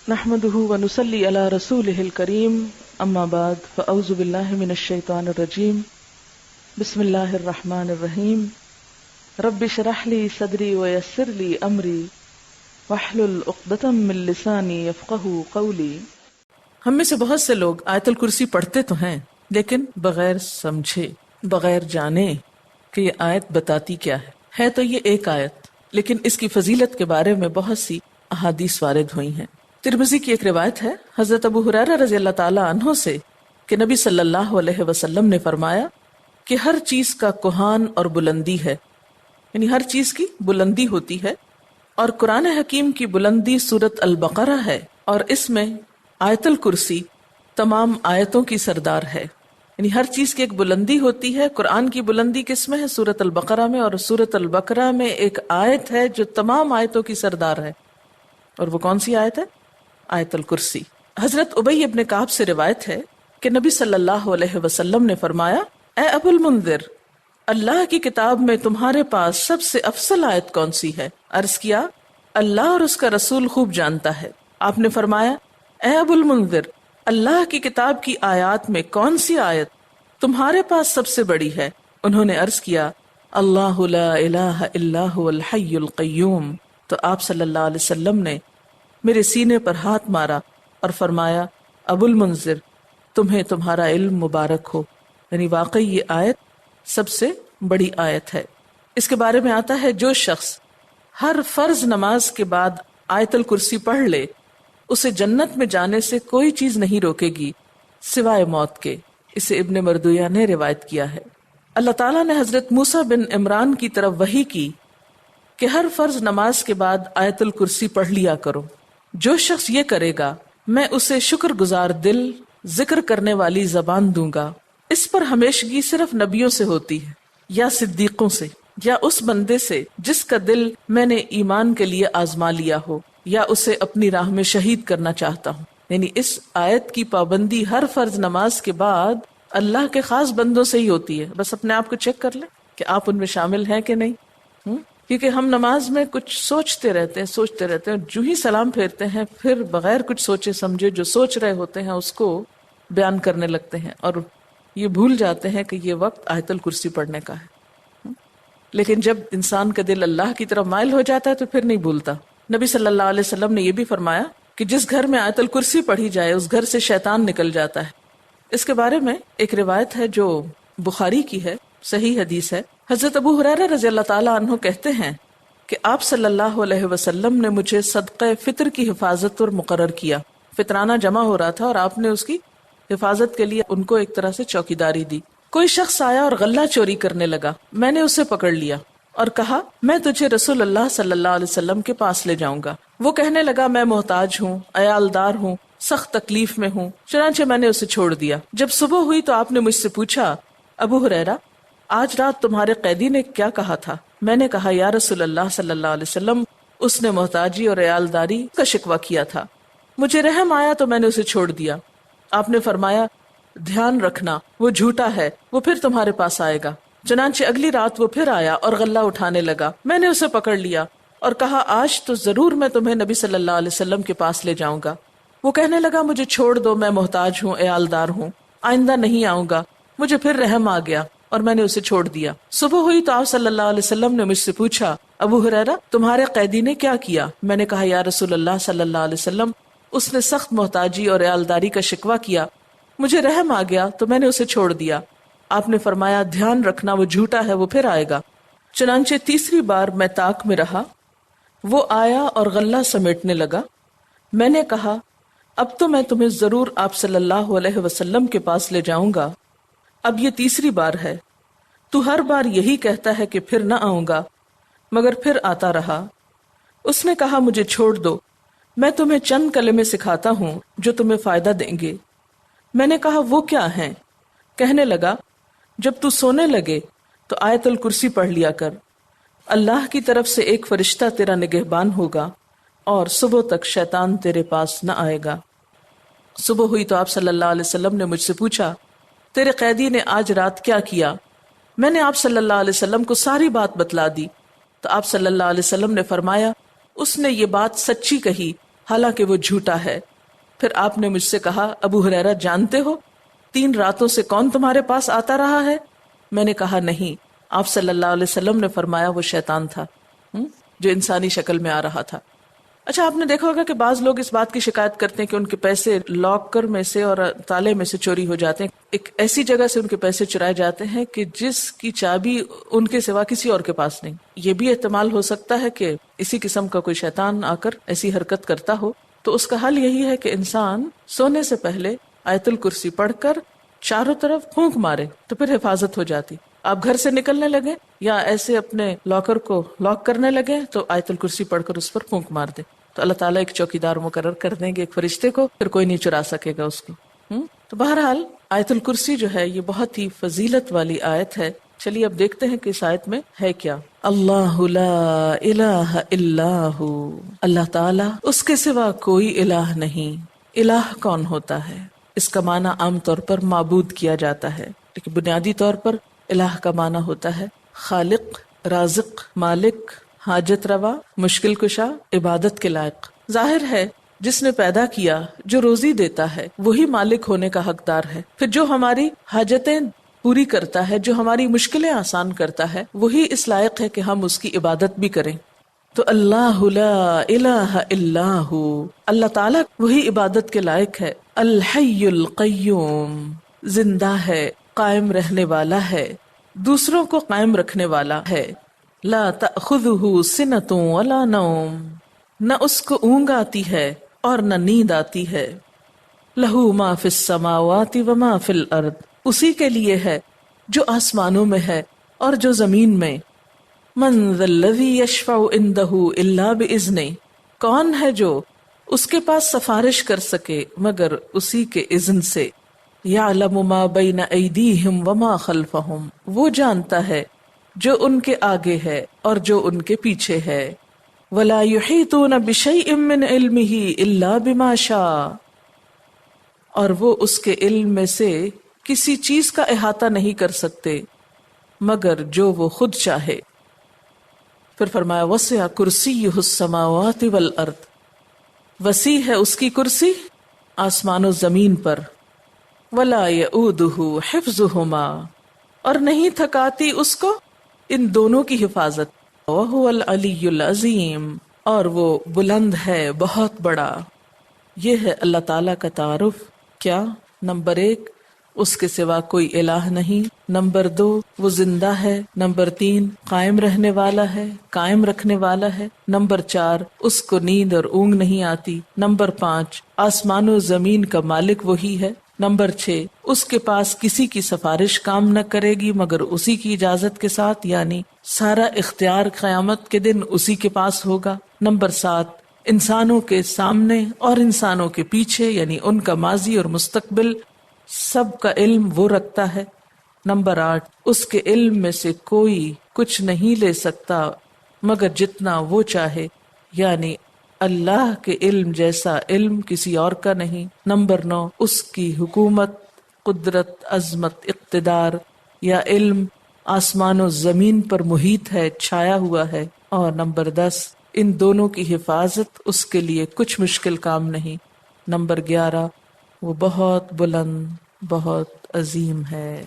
نحمده ونصلي على رسوله الكريم اما بعد فاعوذ بالله من الشيطان الرجيم بسم الله الرحمن الرحيم رب اشرح لي صدري ويسر لي امري واحلل عقدة من لساني يفقهوا قولي۔ ہم میں سے بہت سے لوگ آیت الکرسی پڑھتے تو ہیں لیکن بغیر سمجھے، بغیر جانے کہ یہ آیت بتاتی کیا ہے تو یہ ایک آیت، لیکن اس کی فضیلت کے بارے میں بہت سی احادیث وارد ہوئی ہیں۔ ترمذی کی ایک روایت ہے حضرت ابو ہریرہ رضی اللہ تعالی عنہ سے کہ نبی صلی اللہ علیہ وسلم نے فرمایا کہ ہر چیز کا کوہان اور بلندی ہے، یعنی ہر چیز کی بلندی ہوتی ہے، اور قرآن حکیم کی بلندی سورۃ البقرہ ہے، اور اس میں آیت الکرسی تمام آیتوں کی سردار ہے۔ یعنی ہر چیز کی ایک بلندی ہوتی ہے۔ قرآن کی بلندی کس میں ہے؟ سورۃ البقرہ میں، اور سورۃ البقرہ میں ایک آیت ہے جو تمام آیتوں کی سردار ہے، اور وہ کون سی آیت ہے؟ آیت الکرسی۔ حضرت ابی ابن کعب سے روایت ہے کہ نبی صلی اللہ علیہ وسلم نے فرمایا، اے ابو المنذر، اللہ کی کتاب میں تمہارے پاس سب سے افضل آیت کون سی ہے؟ عرض کیا، اللہ اور اس کا رسول خوب جانتا ہے۔ آپ نے فرمایا، اے ابو المنذر، اللہ کی کتاب کی آیات میں کون سی آیت تمہارے پاس سب سے بڑی ہے؟ انہوں نے عرض کیا، اللہ لا الہ الا هو الحی القیوم۔ تو آپ صلی اللہ علیہ وسلم نے میرے سینے پر ہاتھ مارا اور فرمایا، ابو المنذر، تمہیں تمہارا علم مبارک ہو، یعنی واقعی یہ آیت سب سے بڑی آیت ہے۔ اس کے بارے میں آتا ہے، جو شخص ہر فرض نماز کے بعد آیت الکرسی پڑھ لے، اسے جنت میں جانے سے کوئی چیز نہیں روکے گی سوائے موت کے۔ اسے ابن مردویہ نے روایت کیا ہے۔ اللہ تعالیٰ نے حضرت موسیٰ بن عمران کی طرف وحی کی کہ ہر فرض نماز کے بعد آیت الکرسی پڑھ لیا کرو۔ جو شخص یہ کرے گا، میں اسے شکر گزار دل، ذکر کرنے والی زبان دوں گا۔ اس پر ہمیشگی صرف نبیوں سے ہوتی ہے، یا صدیقوں سے، یا اس بندے سے جس کا دل میں نے ایمان کے لیے آزما لیا ہو، یا اسے اپنی راہ میں شہید کرنا چاہتا ہوں۔ یعنی اس آیت کی پابندی ہر فرض نماز کے بعد اللہ کے خاص بندوں سے ہی ہوتی ہے۔ بس اپنے آپ کو چیک کر لیں کہ آپ ان میں شامل ہیں کہ نہیں۔ کیونکہ ہم نماز میں کچھ سوچتے رہتے ہیں، جو ہی سلام پھیرتے ہیں پھر بغیر کچھ سوچے سمجھے جو سوچ رہے ہوتے ہیں اس کو بیان کرنے لگتے ہیں، اور یہ بھول جاتے ہیں کہ یہ وقت آیت الکرسی پڑھنے کا ہے۔ لیکن جب انسان کا دل اللہ کی طرف مائل ہو جاتا ہے تو پھر نہیں بھولتا۔ نبی صلی اللہ علیہ وسلم نے یہ بھی فرمایا کہ جس گھر میں آیت الکرسی پڑھی جائے اس گھر سے شیطان نکل جاتا ہے۔ اس کے بارے میں ایک روایت ہے جو بخاری کی ہے، صحیح حدیث ہے۔ حضرت ابو ہریرہ رضی اللہ تعالی عنہ کہتے ہیں کہ آپ صلی اللہ علیہ وسلم نے مجھے صدقہ فطر کی حفاظت پر مقرر کیا۔ فطرانہ جمع ہو رہا تھا اور آپ نے اس کی حفاظت کے لیے ان کو ایک طرح سے چوکیداری دی۔ کوئی شخص آیا اور غلہ چوری کرنے لگا، میں نے اسے پکڑ لیا اور کہا، میں تجھے رسول اللہ صلی اللہ علیہ وسلم کے پاس لے جاؤں گا۔ وہ کہنے لگا، میں محتاج ہوں، عیالدار ہوں، سخت تکلیف میں ہوں، چنانچہ میں نے اسے چھوڑ دیا۔ جب صبح ہوئی تو آپ نے مجھ سے پوچھا، ابو ہریرہ، آج رات تمہارے قیدی نے کیا کہا تھا؟ میں نے کہا، یا رسول اللہ صلی اللہ علیہ وسلم، اس نے محتاجی اور عیالداری کا شکوہ کیا تھا، مجھے رحم آیا تو میں نے اسے چھوڑ دیا۔ آپ نے فرمایا، دھیان رکھنا، وہ جھوٹا ہے، وہ پھر تمہارے پاس آئے گا۔ چنانچہ اگلی رات وہ پھر آیا اور غلہ اٹھانے لگا، میں نے اسے پکڑ لیا اور کہا، آج تو ضرور میں تمہیں نبی صلی اللہ علیہ وسلم کے پاس لے جاؤں گا۔ وہ کہنے لگا، مجھے چھوڑ دو، میں محتاج ہوں، عیالدار ہوں، آئندہ نہیں آؤں گا۔ مجھے پھر رحم آ گیا اور میں نے اسے چھوڑ دیا۔ صبح ہوئی تو آپ صلی اللہ علیہ وسلم نے مجھ سے پوچھا، ابو ہریرہ، تمہارے قیدی نے کیا کیا؟ میں نے کہا، یا رسول اللہ صلی اللہ علیہ وسلم، اس نے سخت محتاجی اور عیالداری کا شکوہ کیا، مجھے رحم آ گیا تو میں نے اسے چھوڑ دیا۔ آپ نے فرمایا، دھیان رکھنا، وہ جھوٹا ہے، وہ پھر آئے گا۔ چنانچہ تیسری بار میں طاق میں رہا، وہ آیا اور غلہ سمیٹنے لگا۔ میں نے کہا، اب تو میں تمہیں ضرور آپ صلی اللہ علیہ وسلم کے پاس لے جاؤں گا، اب یہ تیسری بار ہے، تو ہر بار یہی کہتا ہے کہ پھر نہ آؤں گا، مگر پھر آتا رہا۔ اس نے کہا، مجھے چھوڑ دو، میں تمہیں چند کلمے سکھاتا ہوں جو تمہیں فائدہ دیں گے۔ میں نے کہا، وہ کیا ہیں؟ کہنے لگا، جب تو سونے لگے تو آیت الکرسی پڑھ لیا کر، اللہ کی طرف سے ایک فرشتہ تیرا نگہبان ہوگا اور صبح تک شیطان تیرے پاس نہ آئے گا۔ صبح ہوئی تو آپ صلی اللہ علیہ وسلم نے مجھ سے پوچھا، تیرے قیدی نے آج رات کیا کیا؟ میں نے آپ صلی اللہ علیہ وسلم کو ساری بات بتلا دی تو آپ صلی اللہ علیہ وسلم نے فرمایا، اس نے یہ بات سچی کہی حالانکہ وہ جھوٹا ہے۔ پھر آپ نے مجھ سے کہا ابو ہریرہ جانتے ہو 3 راتوں سے کون تمہارے پاس آتا رہا ہے؟ میں نے کہا نہیں۔ آپ صلی اللہ علیہ وسلم نے فرمایا وہ شیطان تھا جو انسانی شکل میں آ رہا تھا۔ اچھا، آپ نے دیکھا ہوگا کہ بعض لوگ اس بات کی شکایت کرتے ہیں کہ ان کے پیسے لاکر میں سے اور تالے میں سے چوری ہو جاتے ہیں۔ ایک ایسی جگہ سے ان کے پیسے چرائے جاتے ہیں کہ جس کی چابی ان کے سوا کسی اور کے پاس نہیں۔ یہ بھی احتمال ہو سکتا ہے کہ اسی قسم کا کوئی شیطان آ کر ایسی حرکت کرتا ہو۔ تو اس کا حل یہی ہے کہ انسان سونے سے پہلے آیت الکرسی پڑھ کر چاروں طرف پھونک مارے تو پھر حفاظت ہو جاتی۔ آپ گھر سے نکلنے لگے یا ایسے اپنے لاکر کو لاک کرنے لگے تو آیت الکرسی پڑھ کر اس پر پھونک مار دے، تو اللہ تعالیٰ ایک چوکیدار مقرر کر دیں گے، ایک فرشتے کو، پھر کوئی نہیں چرا سکے گا اس کو۔ تو بہرحال آیت الکرسی جو ہے یہ بہت ہی فضیلت والی آیت ہے۔ چلیے اب دیکھتے ہیں کہ اس آیت میں ہے کیا۔ اللہ لا الہ الا ہو، اللہ تعالیٰ اس کے سوا کوئی الہ نہیں۔ الہ کون ہوتا ہے؟ اس کا معنی عام طور پر معبود کیا جاتا ہے، لیکن بنیادی طور پر الہ کا معنی ہوتا ہے خالق، رازق، مالک، حاجت روا، مشکل کشا، عبادت کے لائق۔ ظاہر ہے جس نے پیدا کیا، جو روزی دیتا ہے، وہی مالک ہونے کا حقدار ہے۔ پھر جو ہماری حاجتیں پوری کرتا ہے، جو ہماری مشکلیں آسان کرتا ہے، وہی اس لائق ہے کہ ہم اس کی عبادت بھی کریں۔ تو اللہ لا الہ الا ہو، اللہ تعالیٰ وہی عبادت کے لائق ہے۔ الحی القیوم، زندہ ہے، قائم رہنے والا ہے، دوسروں کو قائم رکھنے والا ہے۔ لا تأخذہ سنۃ ولا نوم، نہ اس کو اونگ آتی ہے اور نہ نیند آتی ہے۔ لہ ما فی السماوات وما فی الارض، اسی کے لیے ہے جو آسمانوں میں ہے اور جو زمین میں۔ من ذا الذی یشفع عندہ الا باذنہ، کون ہے جو اس کے پاس سفارش کر سکے مگر اسی کے اذن سے۔ یعلم ما بین ایدیہم وما خلفہم، وہ جانتا ہے جو ان کے آگے ہے اور جو ان کے پیچھے ہے۔ ولا یحیطون بشیء من علمہ الا بما شاء، اور وہ اس کے علم میں سے کسی چیز کا احاطہ نہیں کر سکتے مگر جو وہ خود چاہے۔ پھر فرمایا وسع کرسیہ السماوات والارض، وسیع ہے اس کی کرسی آسمان و زمین پر۔ ولا یؤودہ حفظہما، اور نہیں تھکاتی اس کو ان دونوں کی حفاظت۔ وہو العلی العظیم، اور وہ بلند ہے، بہت بڑا۔ یہ ہے اللہ تعالیٰ کا تعارف۔ کیا؟ نمبر 1، اس کے سوا کوئی الہ نہیں۔ نمبر 2، وہ زندہ ہے۔ نمبر 3، قائم رہنے والا ہے، قائم رکھنے والا ہے۔ نمبر 4، اس کو نیند اور اونگ نہیں آتی۔ نمبر 5، آسمان و زمین کا مالک وہی ہے۔ نمبر 6، اس کے پاس کسی کی سفارش کام نہ کرے گی مگر اسی کی اجازت کے ساتھ، یعنی سارا اختیار قیامت کے دن اسی کے پاس ہوگا۔ نمبر 7، انسانوں کے سامنے اور انسانوں کے پیچھے، یعنی ان کا ماضی اور مستقبل سب کا علم وہ رکھتا ہے۔ نمبر 8، اس کے علم میں سے کوئی کچھ نہیں لے سکتا مگر جتنا وہ چاہے، یعنی اللہ کے علم جیسا علم کسی اور کا نہیں۔ نمبر 9، اس کی حکومت، قدرت، عظمت، اقتدار یا علم آسمان و زمین پر محیط ہے، چھایا ہوا ہے۔ اور نمبر 10، ان دونوں کی حفاظت اس کے لیے کچھ مشکل کام نہیں۔ نمبر 11، وہ بہت بلند، بہت عظیم ہے۔